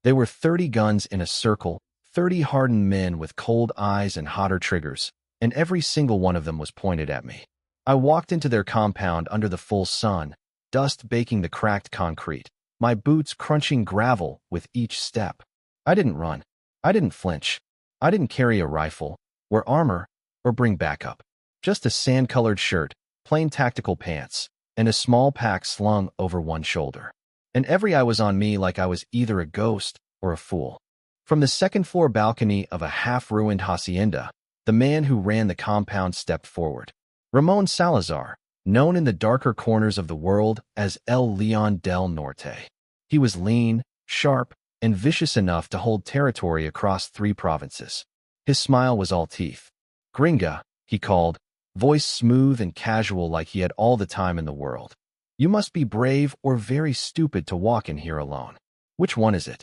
They were 30 guns in a circle, 30 hardened men with cold eyes and hotter triggers, and every single one of them was pointed at me. I walked into their compound under the full sun, dust baking the cracked concrete, my boots crunching gravel with each step. I didn't run. I didn't flinch. I didn't carry a rifle, or armor, or bring backup. Just a sand-colored shirt, plain tactical pants, and a small pack slung over one shoulder. And every eye was on me like I was either a ghost or a fool. From the second-floor balcony of a half-ruined hacienda, the man who ran the compound stepped forward. Ramon Salazar, known in the darker corners of the world as El Leon del Norte. He was lean, sharp, and vicious enough to hold territory across 3 provinces. His smile was all teeth. "Gringa," he called, voice smooth and casual like he had all the time in the world. "You must be brave or very stupid to walk in here alone. Which one is it?"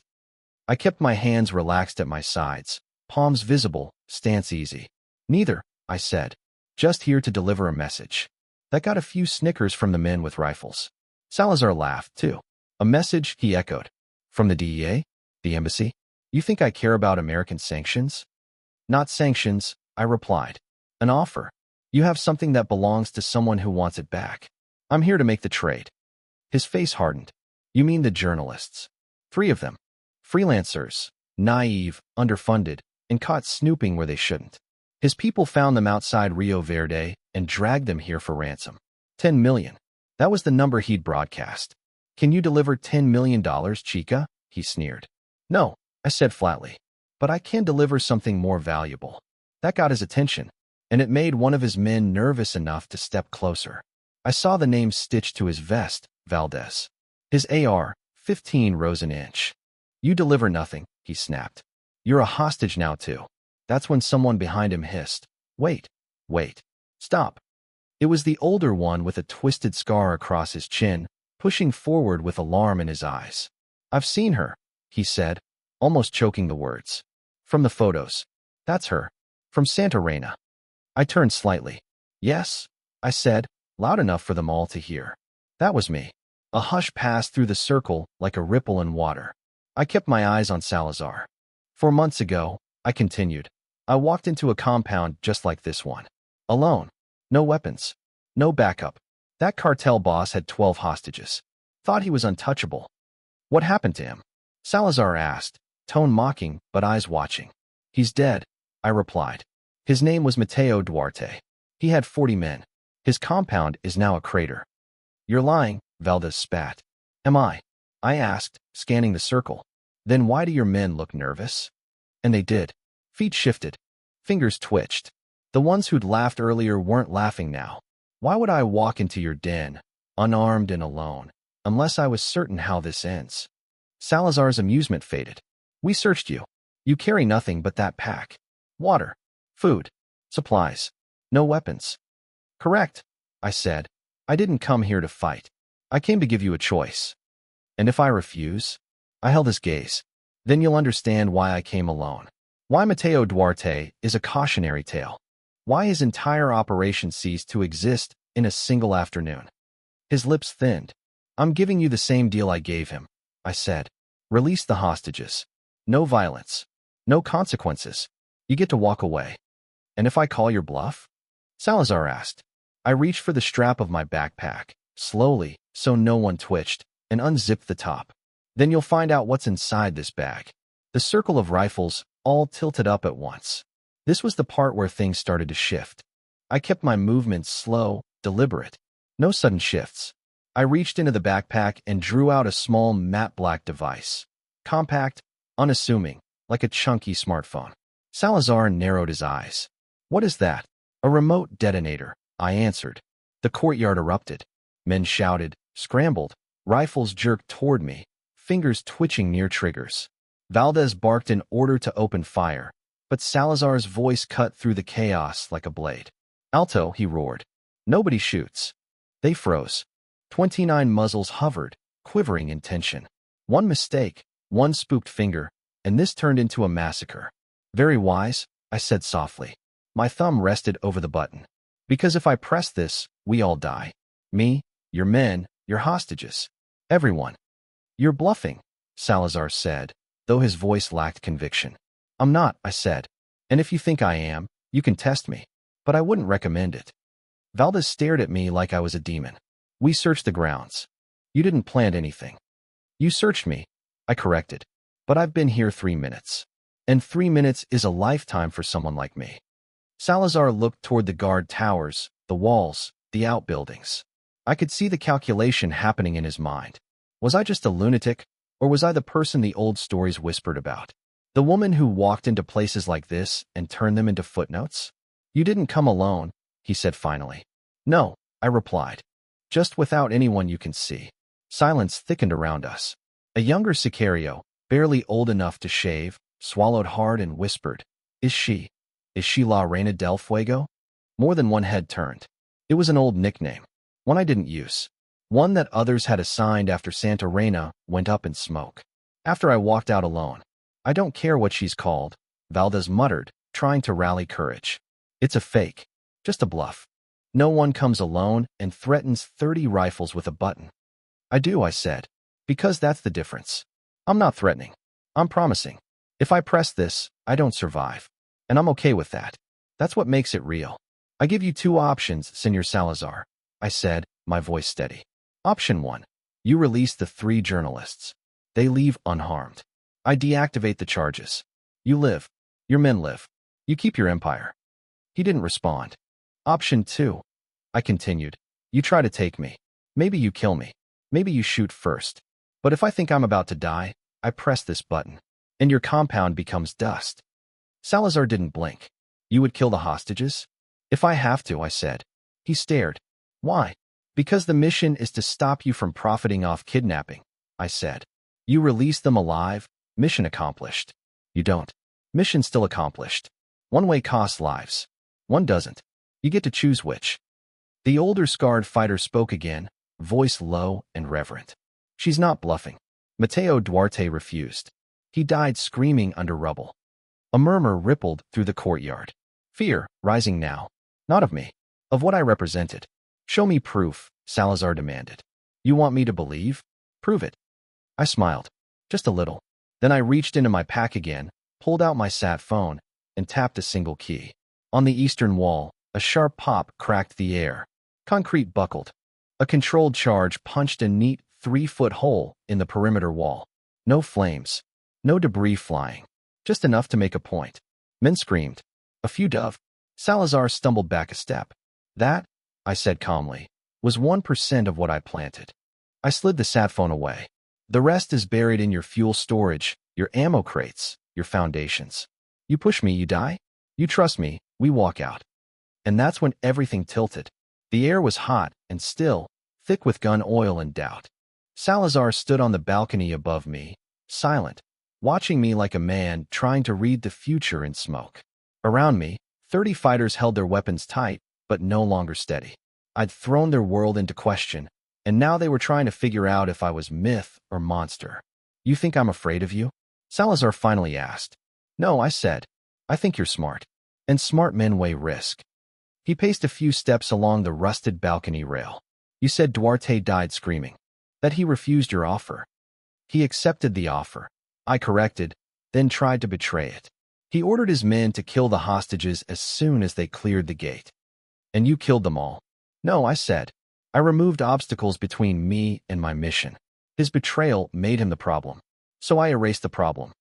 I kept my hands relaxed at my sides, palms visible, stance easy. "Neither," I said. "Just here to deliver a message." That got a few snickers from the men with rifles. Salazar laughed, too. "A message?" he echoed. "From the DEA? The embassy? You think I care about American sanctions?" "Not sanctions," I replied. "An offer. You have something that belongs to someone who wants it back. I'm here to make the trade." His face hardened. "You mean the journalists? 3 of them. Freelancers, naive, underfunded, and caught snooping where they shouldn't. His people found them outside Rio Verde and dragged them here for ransom. 10 million. That was the number he'd broadcast. "Can you deliver $10 million, chica?" he sneered. "No," I said flatly. "But I can deliver something more valuable." That got his attention, and it made one of his men nervous enough to step closer. I saw the name stitched to his vest, Valdez. His AR-15 rose an inch. "You deliver nothing," he snapped. "You're a hostage now, too." That's when someone behind him hissed, Wait, stop." It was the older one with a twisted scar across his chin, pushing forward with alarm in his eyes. "I've seen her," he said, almost choking the words. "From the photos. That's her. From Santa Reina." I turned slightly. "Yes," I said, loud enough for them all to hear. "That was me." A hush passed through the circle like a ripple in water. I kept my eyes on Salazar. "4 months ago," I continued, "I walked into a compound just like this one. Alone. No weapons. No backup. That cartel boss had 12 hostages. Thought he was untouchable." "What happened to him?" Salazar asked, tone mocking but eyes watching. "He's dead," I replied. "His name was Mateo Duarte. He had 40 men. His compound is now a crater." "You're lying," Valdez spat. "Am I?" I asked, scanning the circle. "Then why do your men look nervous?" And they did. Feet shifted. Fingers twitched. The ones who'd laughed earlier weren't laughing now. "Why would I walk into your den, unarmed and alone, unless I was certain how this ends?" Salazar's amusement faded. "We searched you. You carry nothing but that pack. Water. Food. Supplies. No weapons." "Correct," I said. "I didn't come here to fight. I came to give you a choice." "And if I refuse?" I held his gaze. "Then you'll understand why I came alone. Why Mateo Duarte is a cautionary tale. Why his entire operation ceased to exist in a single afternoon." His lips thinned. "I'm giving you the same deal I gave him," I said. "Release the hostages. No violence. No consequences. You get to walk away." "And if I call your bluff?" Salazar asked. I reached for the strap of my backpack, slowly, so no one twitched, and unzipped the top. "Then you'll find out what's inside this bag." The circle of rifles all tilted up at once. This was the part where things started to shift. I kept my movements slow, deliberate. No sudden shifts. I reached into the backpack and drew out a small matte black device. Compact, unassuming, like a chunky smartphone. Salazar narrowed his eyes. "What is that?" "A remote detonator," I answered. The courtyard erupted. Men shouted, scrambled, rifles jerked toward me, fingers twitching near triggers. Valdez barked an order to open fire, but Salazar's voice cut through the chaos like a blade. "Alto," he roared. "Nobody shoots." They froze. 29 muzzles hovered, quivering in tension. One mistake, one spooked finger, and this turned into a massacre. "Very wise," I said softly. My thumb rested over the button. "Because if I press this, we all die. Me, your men, your hostages. Everyone." "You're bluffing," Salazar said, though his voice lacked conviction. I'm not, I said. And if you think I am, you can test me. But I wouldn't recommend it. Valdez stared at me like I was a demon. We searched the grounds. You didn't plant anything. You searched me, I corrected. But I've been here 3 minutes. And 3 minutes is a lifetime for someone like me. Salazar looked toward the guard towers, the walls, the outbuildings. I could see the calculation happening in his mind. Was I just a lunatic, or was I the person the old stories whispered about? The woman who walked into places like this and turned them into footnotes? You didn't come alone, he said finally. No, I replied. Just without anyone you can see. Silence thickened around us. A younger Sicario, barely old enough to shave, swallowed hard and whispered, Is she La Reina del Fuego? More than one head turned. It was an old nickname, one I didn't use, one that others had assigned after Santa Reina went up in smoke. After I walked out alone, I don't care what she's called, Valdez muttered, trying to rally courage. It's a fake, just a bluff. No one comes alone and threatens 30 rifles with a button. I do, I said, because that's the difference. I'm not threatening. I'm promising. If I press this, I don't survive. And I'm okay with that. That's what makes it real. I give you 2 options, Senor Salazar, I said, my voice steady. Option 1. You release the 3 journalists. They leave unharmed. I deactivate the charges. You live. Your men live. You keep your empire. He didn't respond. Option 2. I continued. You try to take me. Maybe you kill me. Maybe you shoot first. But if I think I'm about to die, I press this button. And your compound becomes dust. Salazar didn't blink. You would kill the hostages? If I have to, I said. He stared. Why? Because the mission is to stop you from profiting off kidnapping, I said. You release them alive, mission accomplished. You don't. Mission still accomplished. One way costs lives. One doesn't. You get to choose which. The older scarred fighter spoke again, voice low and reverent. She's not bluffing. Mateo Duarte refused. He died screaming under rubble. A murmur rippled through the courtyard. Fear, rising now. Not of me. Of what I represented. Show me proof, Salazar demanded. You want me to believe? Prove it. I smiled. Just a little. Then I reached into my pack again, pulled out my sat phone, and tapped a single key. On the eastern wall, a sharp pop cracked the air. Concrete buckled. A controlled charge punched a neat 3-foot hole in the perimeter wall. No flames. No debris flying. Just enough to make a point. Men screamed. A few dove. Salazar stumbled back a step. That, I said calmly, was 1% of what I planted. I slid the sat phone away. The rest is buried in your fuel storage, your ammo crates, your foundations. You push me, you die. You trust me, we walk out. And that's when everything tilted. The air was hot and still, thick with gun oil and doubt. Salazar stood on the balcony above me, silent, watching me like a man trying to read the future in smoke. Around me, 30 fighters held their weapons tight, but no longer steady. I'd thrown their world into question, and now they were trying to figure out if I was myth or monster. You think I'm afraid of you? Salazar finally asked. No, I said. I think you're smart. And smart men weigh risk. He paced a few steps along the rusted balcony rail. You said Duarte died screaming. That he refused your offer. He accepted the offer. I corrected, then tried to betray it. He ordered his men to kill the hostages as soon as they cleared the gate. And you killed them all. No, I said. I removed obstacles between me and my mission. His betrayal made him the problem. So I erased the problem.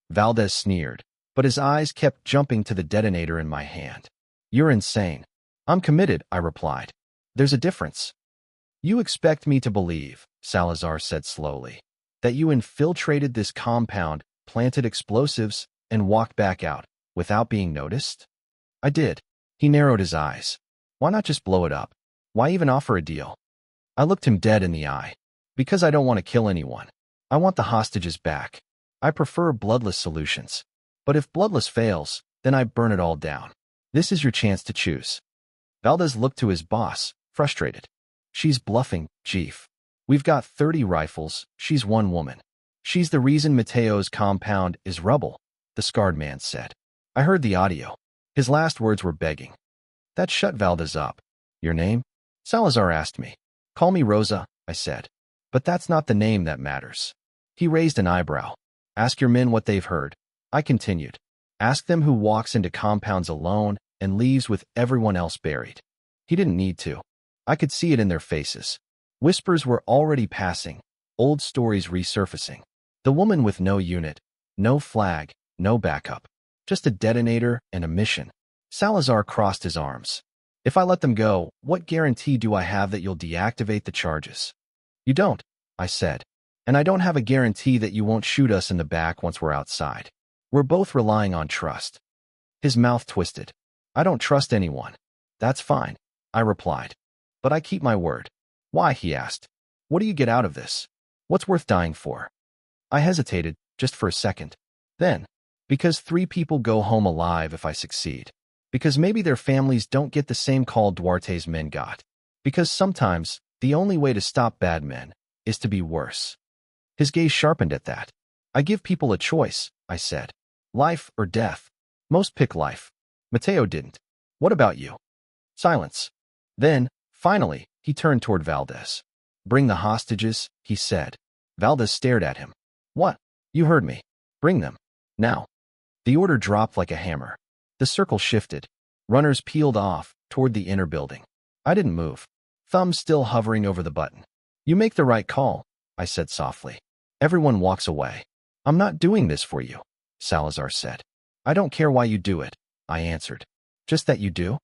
Valdez sneered, but his eyes kept jumping to the detonator in my hand. You're insane. I'm committed, I replied. There's a difference. You expect me to believe, Salazar said slowly, that you infiltrated this compound, planted explosives, and walked back out without being noticed? I did. He narrowed his eyes. Why not just blow it up? Why even offer a deal? I looked him dead in the eye. Because I don't want to kill anyone. I want the hostages back. I prefer bloodless solutions. But if bloodless fails, then I burn it all down. This is your chance to choose. Valdez looked to his boss, frustrated. She's bluffing, Chief. We've got 30 rifles, she's one woman. She's the reason Mateo's compound is rubble, the scarred man said. I heard the audio. His last words were begging. That shut Valdez up. Your name? Salazar asked me. Call me Rosa, I said. But that's not the name that matters. He raised an eyebrow. Ask your men what they've heard. I continued. Ask them who walks into compounds alone and leaves with everyone else buried. He didn't need to. I could see it in their faces. Whispers were already passing, old stories resurfacing. The woman with no unit, no flag, no backup. Just a detonator and a mission. Salazar crossed his arms. If I let them go, what guarantee do I have that you'll deactivate the charges? You don't, I said. And I don't have a guarantee that you won't shoot us in the back once we're outside. We're both relying on trust. His mouth twisted. I don't trust anyone. That's fine, I replied. But I keep my word. Why, he asked. What do you get out of this? What's worth dying for? I hesitated, just for a second. Then, because 3 people go home alive if I succeed. Because maybe their families don't get the same call Duarte's men got. Because sometimes, the only way to stop bad men is to be worse. His gaze sharpened at that. I give people a choice, I said. Life or death. Most pick life. Mateo didn't. What about you? Silence. Then, finally, he turned toward Valdez. Bring the hostages, he said. Valdez stared at him. What? You heard me. Bring them. Now. The order dropped like a hammer. The circle shifted. Runners peeled off toward the inner building. I didn't move. Thumb still hovering over the button. You make the right call, I said softly. Everyone walks away. I'm not doing this for you, Salazar said. I don't care why you do it, I answered. Just that you do?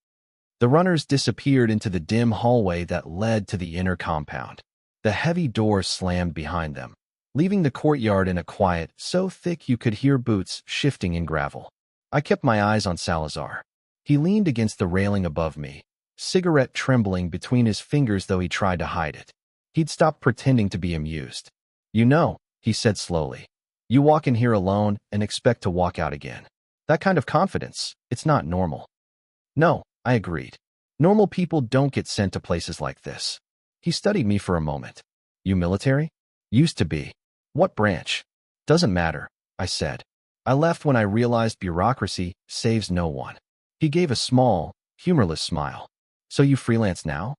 The runners disappeared into the dim hallway that led to the inner compound. The heavy door slammed behind them, leaving the courtyard in a quiet so thick you could hear boots shifting in gravel. I kept my eyes on Salazar. He leaned against the railing above me, cigarette trembling between his fingers though he tried to hide it. He'd stopped pretending to be amused. You know, he said slowly, you walk in here alone and expect to walk out again. That kind of confidence, it's not normal. No, I agreed. Normal people don't get sent to places like this. He studied me for a moment. You military? Used to be. What branch? Doesn't matter, I said. I left when I realized bureaucracy saves no one. He gave a small, humorless smile. So you freelance now?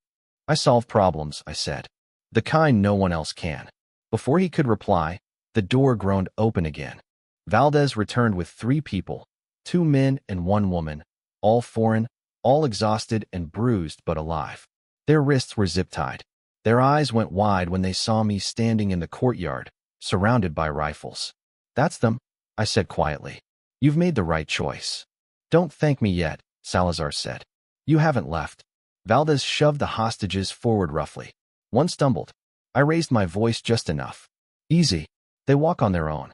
I solve problems, I said. The kind no one else can. Before he could reply, the door groaned open again. Valdez returned with 3 people, 2 men and 1 woman, all foreign, all exhausted and bruised but alive. Their wrists were zip-tied. Their eyes went wide when they saw me standing in the courtyard, surrounded by rifles. That's them, I said quietly. You've made the right choice. Don't thank me yet, Salazar said. You haven't left. Valdez shoved the hostages forward roughly. One stumbled. I raised my voice just enough. Easy. They walk on their own.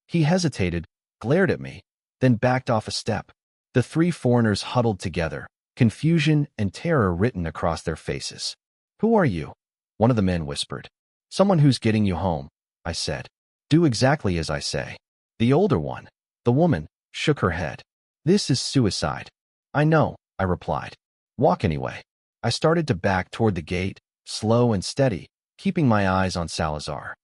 He hesitated, glared at me, then backed off a step. The 3 foreigners huddled together, confusion and terror written across their faces. Who are you? One of the men whispered. Someone who's getting you home, I said. Do exactly as I say. The older one, the woman, shook her head. This is suicide. I know, I replied. Walk anyway. I started to back toward the gate, slow and steady, keeping my eyes on Salazar.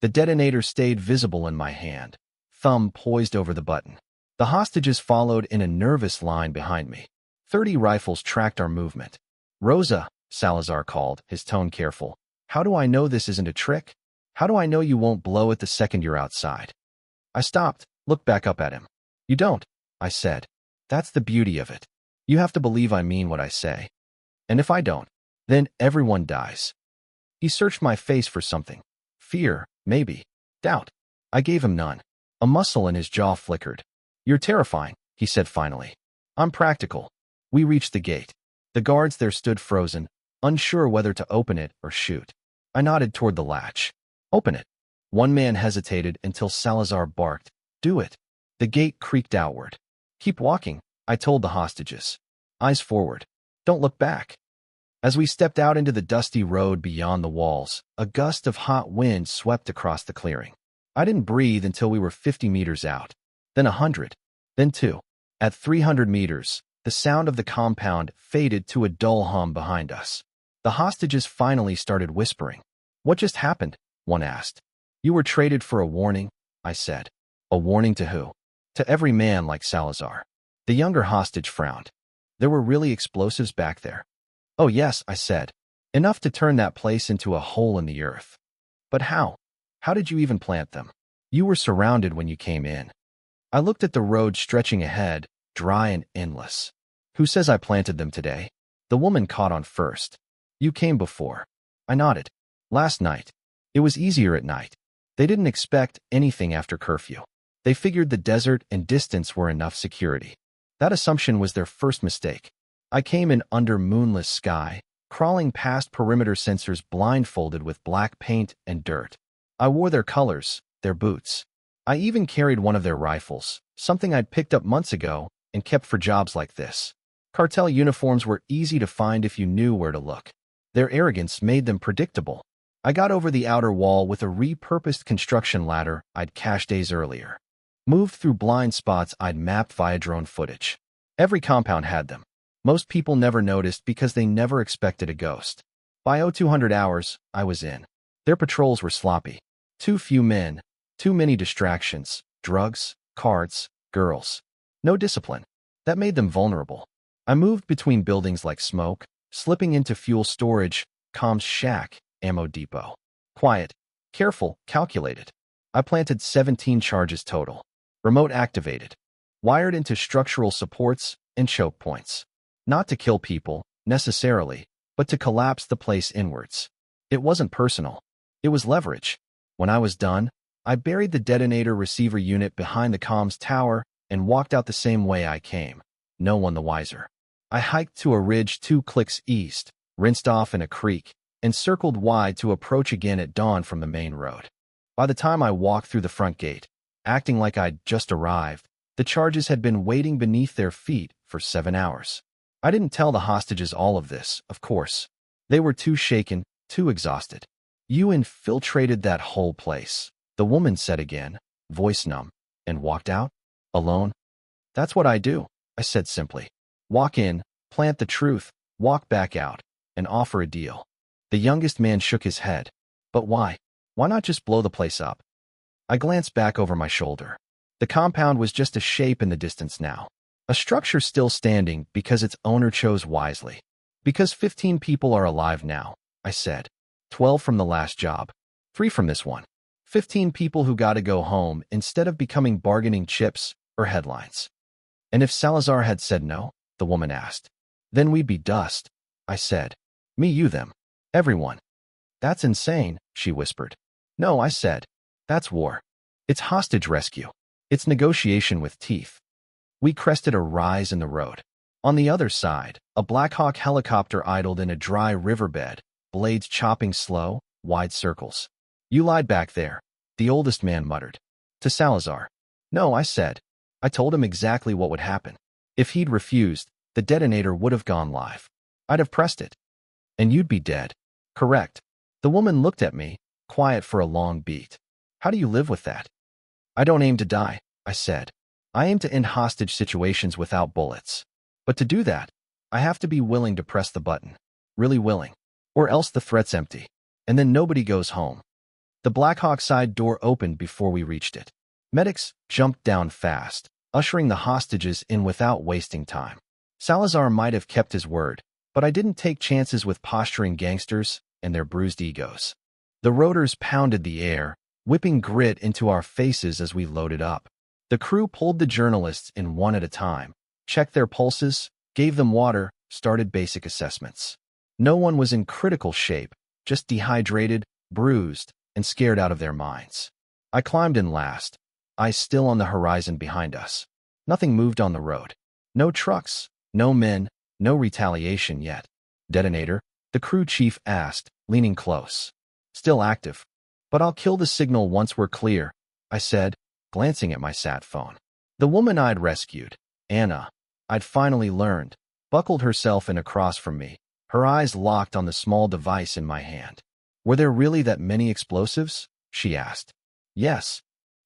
The detonator stayed visible in my hand, thumb poised over the button. The hostages followed in a nervous line behind me. 30 rifles tracked our movement. Rosa, Salazar called, his tone careful. How do I know this isn't a trick? How do I know you won't blow it the second you're outside? I stopped, looked back up at him. You don't, I said. That's the beauty of it. You have to believe I mean what I say. And if I don't, then everyone dies. He searched my face for something. Fear, maybe. Doubt. I gave him none. A muscle in his jaw flickered. You're terrifying, he said finally. I'm practical. We reached the gate. The guards there stood frozen, unsure whether to open it or shoot. I nodded toward the latch. Open it. One man hesitated until Salazar barked. Do it. The gate creaked outward. Keep walking, I told the hostages. Eyes forward. Don't look back. As we stepped out into the dusty road beyond the walls, a gust of hot wind swept across the clearing. I didn't breathe until we were 50 meters out, then 100, then 2. At 300 meters, the sound of the compound faded to a dull hum behind us. The hostages finally started whispering. What just happened? One asked. You were traded for a warning, I said. A warning to who? To every man like Salazar. The younger hostage frowned. There were really explosives back there. Oh yes, I said. Enough to turn that place into a hole in the earth. But how? How did you even plant them? You were surrounded when you came in. I looked at the road stretching ahead, dry and endless. Who says I planted them today? The woman caught on first. You came before. I nodded. Last night. It was easier at night. They didn't expect anything after curfew. They figured the desert and distance were enough security. That assumption was their first mistake. I came in under moonless sky, crawling past perimeter sensors blindfolded with black paint and dirt. I wore their colors, their boots. I even carried one of their rifles, something I'd picked up months ago and kept for jobs like this. Cartel uniforms were easy to find if you knew where to look. Their arrogance made them predictable. I got over the outer wall with a repurposed construction ladder I'd cached days earlier. Moved through blind spots I'd mapped via drone footage. Every compound had them. Most people never noticed because they never expected a ghost. By 0200 hours, I was in. Their patrols were sloppy. Too few men, too many distractions, drugs, cards, girls. No discipline. That made them vulnerable. I moved between buildings like smoke, slipping into fuel storage, comms shack, ammo depot. Quiet, careful, calculated. I planted 17 charges total. Remote activated. Wired into structural supports and choke points. Not to kill people, necessarily, but to collapse the place inwards. It wasn't personal. It was leverage. When I was done, I buried the detonator receiver unit behind the comms tower and walked out the same way I came. No one the wiser. I hiked to a ridge 2 clicks east, rinsed off in a creek, and circled wide to approach again at dawn from the main road. By the time I walked through the front gate, acting like I'd just arrived, the charges had been waiting beneath their feet for 7 hours. I didn't tell the hostages all of this, of course. They were too shaken, too exhausted. You infiltrated that whole place, the woman said again, voice numb, and walked out? Alone? That's what I do, I said simply. Walk in, plant the truth, walk back out, and offer a deal. The youngest man shook his head. But why? Why not just blow the place up? I glanced back over my shoulder. The compound was just a shape in the distance now. A structure still standing because its owner chose wisely. Because 15 people are alive now, I said. 12 from the last job. 3 from this one. 15 people who gotta go home instead of becoming bargaining chips or headlines. And if Salazar had said no, the woman asked. Then we'd be dust, I said. Me, you, them. Everyone. That's insane, she whispered. No, I said. That's war. It's hostage rescue. It's negotiation with teeth. We crested a rise in the road. On the other side, a Black Hawk helicopter idled in a dry riverbed, blades chopping slow, wide circles. You lied back there, the oldest man muttered. To Salazar. No, I said. I told him exactly what would happen. If he'd refused, the detonator would have gone live. I'd have pressed it. And you'd be dead. Correct. The woman looked at me, quiet for a long beat. How do you live with that? I don't aim to die, I said. I aim to end hostage situations without bullets. But to do that, I have to be willing to press the button. Really willing. Or else the threat's empty. And then nobody goes home. The Black Hawk side door opened before we reached it. Medics jumped down fast, ushering the hostages in without wasting time. Salazar might have kept his word, but I didn't take chances with posturing gangsters and their bruised egos. The rotors pounded the air, whipping grit into our faces as we loaded up. The crew pulled the journalists in one at a time, checked their pulses, gave them water, started basic assessments. No one was in critical shape, just dehydrated, bruised, and scared out of their minds. I climbed in last, eyes still on the horizon behind us. Nothing moved on the road. No trucks, no men, no retaliation yet. Detonator? The crew chief asked, leaning close. Still active. But I'll kill the signal once we're clear, I said, glancing at my sat phone. The woman I'd rescued, Anna, I'd finally learned, buckled herself in across from me, her eyes locked on the small device in my hand. Were there really that many explosives? She asked. Yes.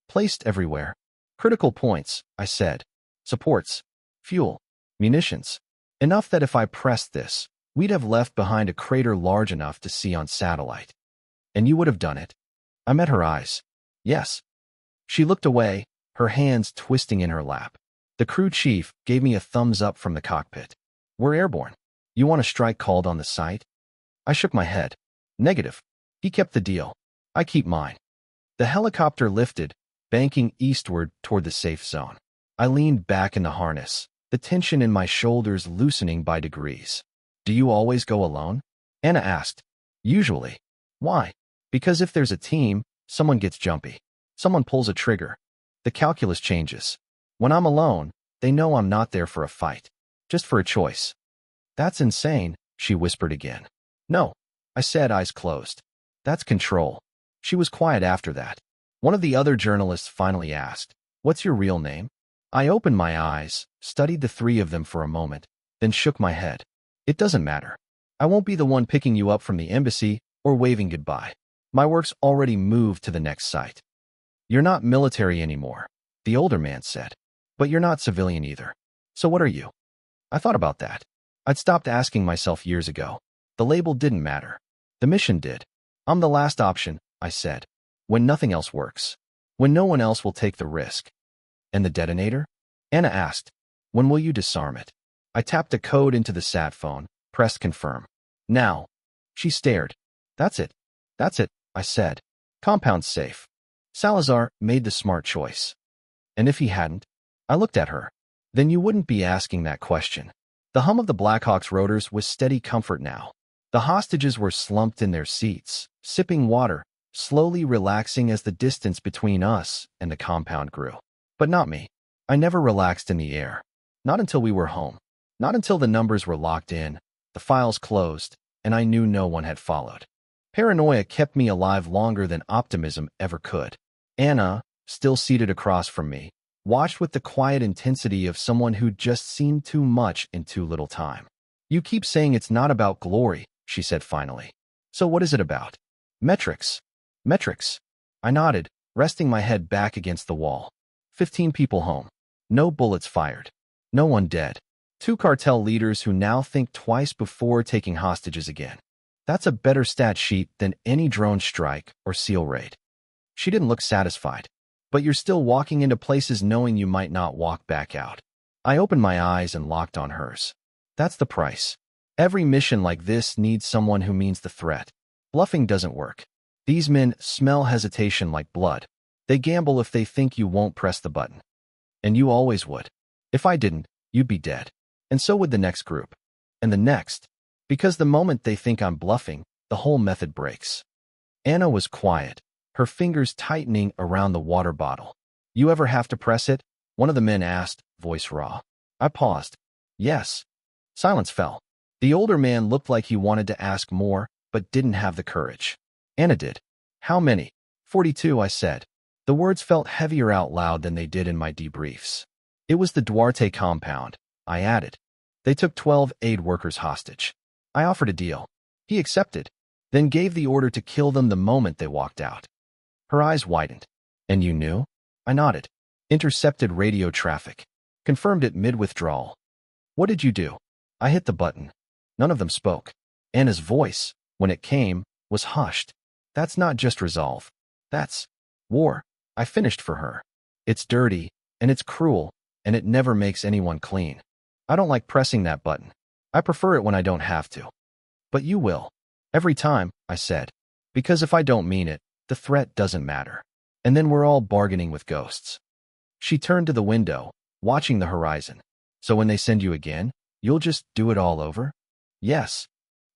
Placed everywhere. Critical points, I said. Supports. Fuel. Munitions. Enough that if I pressed this, we'd have left behind a crater large enough to see on satellite. And you would have done it. I met her eyes. Yes. She looked away, her hands twisting in her lap. The crew chief gave me a thumbs up from the cockpit. We're airborne. You want a strike called on the site? I shook my head. Negative. He kept the deal. I keep mine. The helicopter lifted, banking eastward toward the safe zone. I leaned back in the harness, the tension in my shoulders loosening by degrees. Do you always go alone? Anna asked. Usually. Why? Because if there's a team, someone gets jumpy. Someone pulls a trigger. The calculus changes. When I'm alone, they know I'm not there for a fight, just for a choice. That's insane, she whispered again. No, I said, eyes closed. That's control. She was quiet after that. One of the other journalists finally asked, "What's your real name?" I opened my eyes, studied the three of them for a moment, then shook my head. It doesn't matter. I won't be the one picking you up from the embassy or waving goodbye. My work's already moved to the next site. You're not military anymore, the older man said. But you're not civilian either. So what are you? I thought about that. I'd stopped asking myself years ago. The label didn't matter. The mission did. I'm the last option, I said. When nothing else works. When no one else will take the risk. And the detonator? Anna asked. When will you disarm it? I tapped a code into the sat phone, pressed confirm. Now. She stared. That's it. That's it, I said. Compound's safe. Salazar made the smart choice. And if he hadn't? I looked at her. Then you wouldn't be asking that question. The hum of the Blackhawk's rotors was steady comfort now. The hostages were slumped in their seats, sipping water, slowly relaxing as the distance between us and the compound grew. But not me. I never relaxed in the air. Not until we were home. Not until the numbers were locked in, the files closed, and I knew no one had followed. Paranoia kept me alive longer than optimism ever could. Anna, still seated across from me, watched with the quiet intensity of someone who'd just seen too much in too little time. You keep saying it's not about glory, she said finally. So what is it about? Metrics. Metrics. I nodded, resting my head back against the wall. 15 people home. No bullets fired. No one dead. 2 cartel leaders who now think twice before taking hostages again. That's a better stat sheet than any drone strike or SEAL raid. She didn't look satisfied. But you're still walking into places knowing you might not walk back out. I opened my eyes and locked on hers. That's the price. Every mission like this needs someone who means the threat. Bluffing doesn't work. These men smell hesitation like blood. They gamble if they think you won't press the button. And you always would. If I didn't, you'd be dead. And so would the next group. And the next. Because the moment they think I'm bluffing, the whole method breaks. Anna was quiet, her fingers tightening around the water bottle. You ever have to press it? One of the men asked, voice raw. I paused. Yes. Silence fell. The older man looked like he wanted to ask more, but didn't have the courage. Anna did. How many? 42, I said. The words felt heavier out loud than they did in my debriefs. It was the Duarte compound, I added. They took 12 aid workers hostage. I offered a deal. He accepted, then gave the order to kill them the moment they walked out. Her eyes widened. And you knew? I nodded. Intercepted radio traffic. Confirmed it mid-withdrawal. What did you do? I hit the button. None of them spoke. Anna's voice, when it came, was hushed. That's not just resolve. That's war. I finished for her. It's dirty, and it's cruel, and it never makes anyone clean. I don't like pressing that button. I prefer it when I don't have to. But you will. Every time, I said. Because if I don't mean it, the threat doesn't matter. And then we're all bargaining with ghosts. She turned to the window, watching the horizon. So when they send you again, you'll just do it all over? Yes.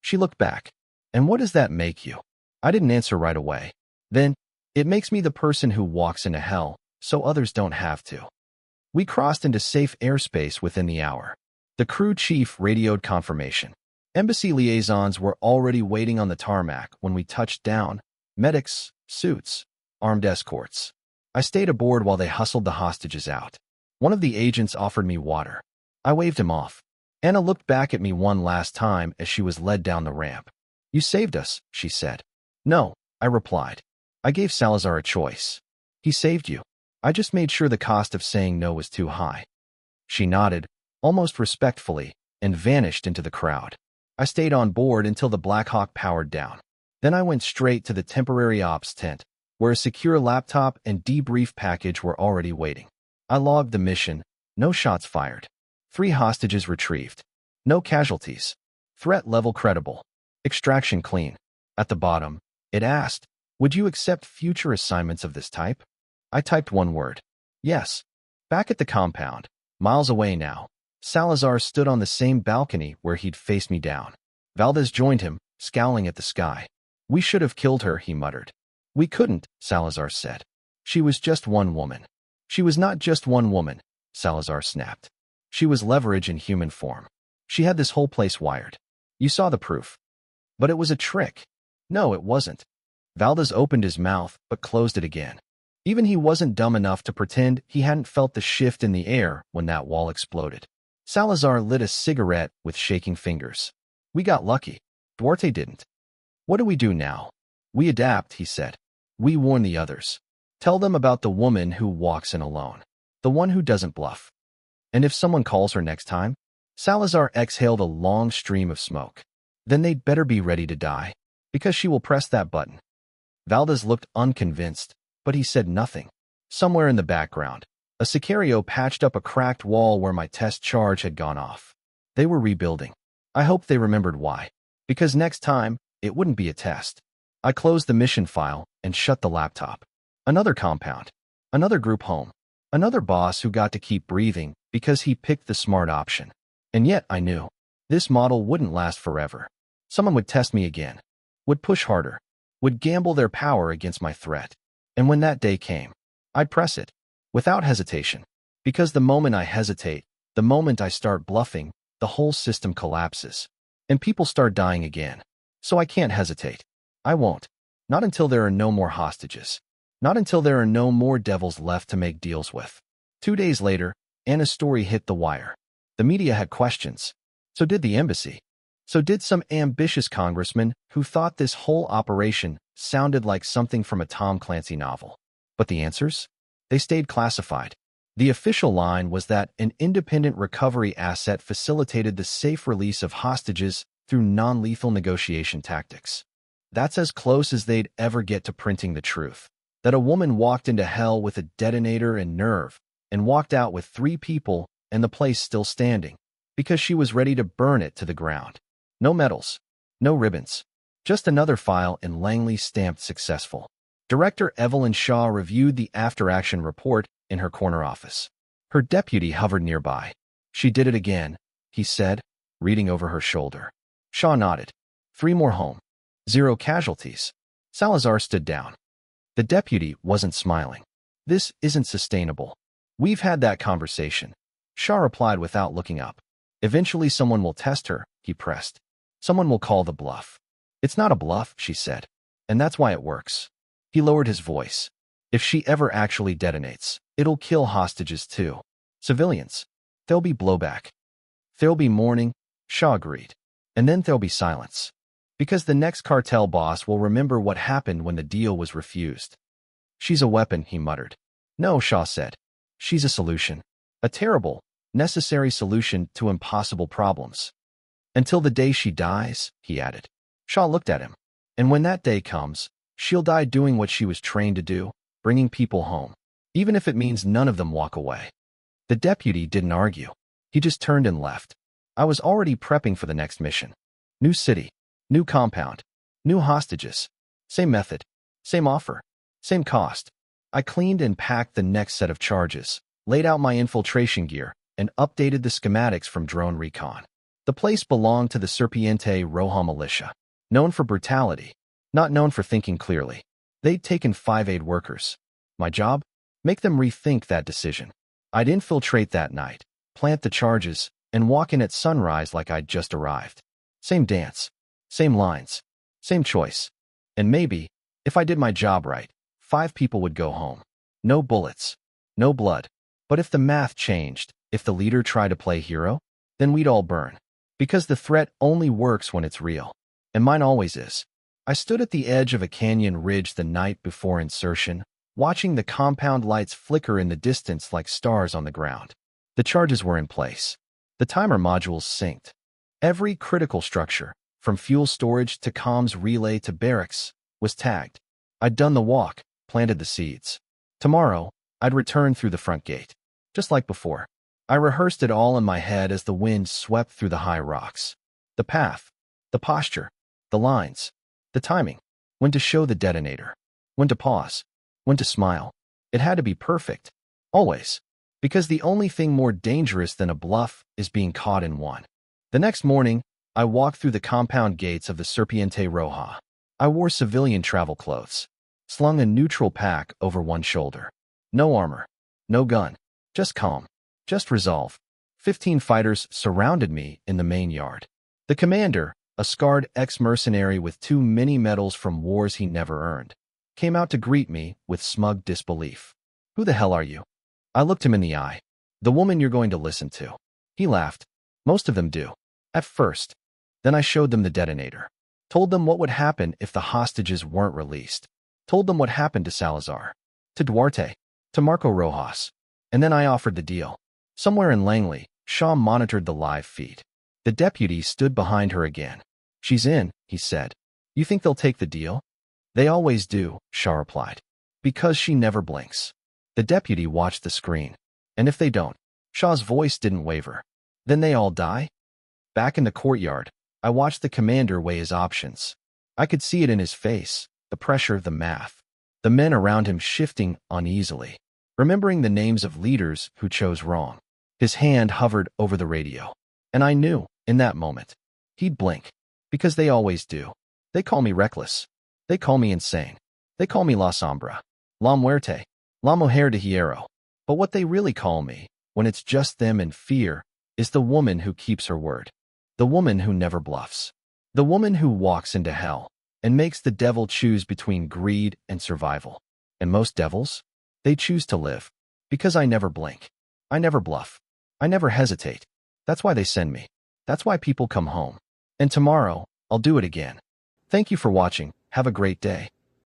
She looked back. And what does that make you? I didn't answer right away. Then, it makes me the person who walks into hell, so others don't have to. We crossed into safe airspace within the hour. The crew chief radioed confirmation. Embassy liaisons were already waiting on the tarmac when we touched down. Medics, suits, armed escorts. I stayed aboard while they hustled the hostages out. One of the agents offered me water. I waved him off. Anna looked back at me one last time as she was led down the ramp. You saved us, she said. No, I replied. I gave Salazar a choice. He saved you. I just made sure the cost of saying no was too high. She nodded, almost respectfully, and vanished into the crowd. I stayed on board until the Blackhawk powered down. Then I went straight to the temporary ops tent, where a secure laptop and debrief package were already waiting. I logged the mission. No shots fired. 3 hostages retrieved. No casualties. Threat level credible. Extraction clean. At the bottom, it asked, would you accept future assignments of this type? I typed one word. Yes. Back at the compound, miles away now, Salazar stood on the same balcony where he'd faced me down. Valdez joined him, scowling at the sky. We should have killed her, he muttered. We couldn't, Salazar said. She was just one woman. She was not just one woman, Salazar snapped. She was leverage in human form. She had this whole place wired. You saw the proof. But it was a trick. No, it wasn't. Valdez opened his mouth, but closed it again. Even he wasn't dumb enough to pretend he hadn't felt the shift in the air when that wall exploded. Salazar lit a cigarette with shaking fingers. We got lucky. Duarte didn't. What do we do now? We adapt, he said. We warn the others. Tell them about the woman who walks in alone. The one who doesn't bluff. And if someone calls her next time? Salazar exhaled a long stream of smoke. Then they'd better be ready to die, because she will press that button. Valdez looked unconvinced, but he said nothing. Somewhere in the background, a Sicario patched up a cracked wall where my test charge had gone off. They were rebuilding. I hoped they remembered why. Because next time, it wouldn't be a test. I closed the mission file and shut the laptop. Another compound. Another group home. Another boss who got to keep breathing because he picked the smart option. And yet I knew. This model wouldn't last forever. Someone would test me again. Would push harder. Would gamble their power against my threat. And when that day came, I'd press it. Without hesitation. Because the moment I hesitate, the moment I start bluffing, the whole system collapses. And people start dying again. So I can't hesitate. I won't. Not until there are no more hostages. Not until there are no more devils left to make deals with. 2 days later, Anna's story hit the wire. The media had questions. So did the embassy. So did some ambitious congressman who thought this whole operation sounded like something from a Tom Clancy novel. But the answers? They stayed classified. The official line was that an independent recovery asset facilitated the safe release of hostages through non-lethal negotiation tactics. That's as close as they'd ever get to printing the truth. That a woman walked into hell with a detonator and nerve, and walked out with 3 people and the place still standing, because she was ready to burn it to the ground. No medals, no ribbons, just another file in Langley stamped successful. Director Evelyn Shaw reviewed the after-action report in her corner office. Her deputy hovered nearby. She did it again, he said, reading over her shoulder. Shaw nodded. 3 more home. 0 casualties. Salazar stood down. The deputy wasn't smiling. This isn't sustainable. We've had that conversation. Shaw replied without looking up. Eventually someone will test her, he pressed. Someone will call the bluff. It's not a bluff, she said. And that's why it works. He lowered his voice. If she ever actually detonates, it'll kill hostages too. Civilians. There'll be blowback. There'll be mourning, Shaw agreed. And then there'll be silence. Because the next cartel boss will remember what happened when the deal was refused. She's a weapon, he muttered. No, Shaw said. She's a solution. A terrible, necessary solution to impossible problems. Until the day she dies, he added. Shaw looked at him. And when that day comes, she'll die doing what she was trained to do, bringing people home. Even if it means none of them walk away. The deputy didn't argue. He just turned and left. I was already prepping for the next mission. New city. New compound. New hostages. Same method. Same offer. Same cost. I cleaned and packed the next set of charges, laid out my infiltration gear, and updated the schematics from drone recon. The place belonged to the Serpiente Roja militia, known for brutality, not known for thinking clearly. They'd taken 5 aid workers. My job? Make them rethink that decision. I'd infiltrate that night, plant the charges, and walk in at sunrise like I'd just arrived. Same dance. Same lines. Same choice. And maybe, if I did my job right, 5 people would go home. No bullets. No blood. But if the math changed, if the leader tried to play hero, then we'd all burn. Because the threat only works when it's real. And mine always is. I stood at the edge of a canyon ridge the night before insertion, watching the compound lights flicker in the distance like stars on the ground. The charges were in place. The timer modules synced. Every critical structure, from fuel storage to comms relay to barracks, was tagged. I'd done the walk, planted the seeds. Tomorrow, I'd return through the front gate. Just like before. I rehearsed it all in my head as the wind swept through the high rocks. The path, the posture, the lines, the timing. When to show the detonator. When to pause. When to smile. It had to be perfect. Always. Because the only thing more dangerous than a bluff is being caught in one. The next morning, I walked through the compound gates of the Serpiente Roja. I wore civilian travel clothes, slung a neutral pack over one shoulder. No armor, no gun, just calm, just resolve. 15 fighters surrounded me in the main yard. The commander, a scarred ex-mercenary with 2 mini medals from wars he never earned, came out to greet me with smug disbelief. Who the hell are you? I looked him in the eye. The woman you're going to listen to. He laughed. Most of them do. At first. Then I showed them the detonator. Told them what would happen if the hostages weren't released. Told them what happened to Salazar. To Duarte. To Marco Rojas. And then I offered the deal. Somewhere in Langley, Shaw monitored the live feed. The deputy stood behind her again. She's in, he said. You think they'll take the deal? They always do, Shaw replied. Because she never blinks. The deputy watched the screen. And if they don't, Shaw's voice didn't waver. Then they all die? Back in the courtyard, I watched the commander weigh his options. I could see it in his face, the pressure, the math. The men around him shifting uneasily, remembering the names of leaders who chose wrong. His hand hovered over the radio. And I knew, in that moment, he'd blink. Because they always do. They call me reckless. They call me insane. They call me La Sombra. La Muerte. La Mujer de Hierro. But what they really call me, when it's just them and fear, is the woman who keeps her word. The woman who never bluffs. The woman who walks into hell and makes the devil choose between greed and survival. And most devils? They choose to live. Because I never blink. I never bluff. I never hesitate. That's why they send me. That's why people come home. And tomorrow, I'll do it again. Thank you for watching. Have a great day.